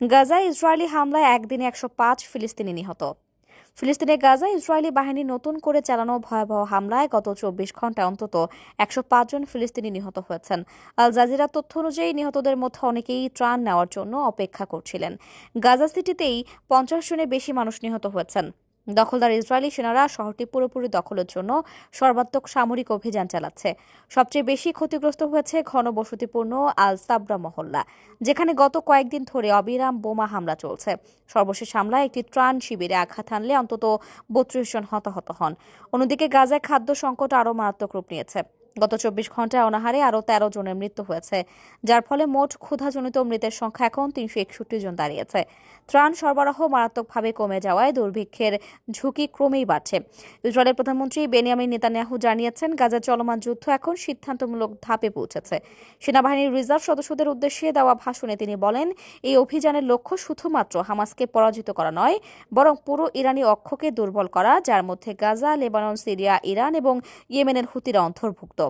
গাজায় ইসরায়েলি হামলায় একদিনে ১০৫ ফিলিস্তিনি নিহত। ফিলিস্তিনের গাজায় ইসরায়েলি বাহিনী নতুন করে চালানো ভয়াবহ হামলায় গত ২৪ ঘণ্টায় অন্তত ১০৫ জন ফিলিস্তিনি নিহত হয়েছেন। আল জাজিরা তথ্য অনুযায়ী নিহতদের মধ্যে অনেকেই ত্রাণ নেওয়ার জন্য অপেক্ষা করছিলেন। গাজা সিটিতেই ৫০ জনের বেশি মানুষ নিহত হয়েছেন। দখলদার ইসরায়েলি সেনারা শহরটি পুরোপুরি দখলের জন্য সর্বাত্মক সামরিক অভিযান চালাচ্ছে। সবচেয়ে বেশি ক্ষতিগ্রস্ত হয়েছে ঘনবসতিপূর্ণ আল সাবরা মহল্লা, যেখানে গত কয়েকদিন ধরে অবিরাম বোমা হামলা চলছে। সর্বশেষ হামলায় একটি ত্রাণ শিবিরে আঘাত হানলে অন্তত ৩২ জন হতাহত হন। অন্যদিকে গাজায় খাদ্য সংকট আরও মারাত্মক রূপ নিয়েছে। গত ২৪ ঘণ্টায় অনাহারে আরও ১৩ জনের মৃত্যু হয়েছে, যার ফলে মোট ক্ষুধাজনিত মৃতের সংখ্যা এখন ৩৬১ জন দাঁড়িয়েছে। ত্রাণ সরবরাহ মারাত্মকভাবে কমে যাওয়ায় দুর্ভিক্ষের ঝুঁকি ক্রমেই বাড়ছে। ইসরায়েলের প্রধানমন্ত্রী বেনিয়ামিন নেতানিয়াহু জানিয়েছেন, গাজার চলমান যুদ্ধ এখন সিদ্ধান্তমূলক ধাপে পৌঁছেছে। সেনাবাহিনীর রিজার্ভ সদস্যদের উদ্দেশ্যে দেওয়া ভাষণে তিনি বলেন, এই অভিযানের লক্ষ্য শুধুমাত্র হামাসকে পরাজিত করা নয়, বরং পুরো ইরানি অক্ষকে দুর্বল করা, যার মধ্যে গাজা, লেবানন, সিরিয়া, ইরান এবং ইয়েমেনের হুতিরা অন্তর্ভুক্ত।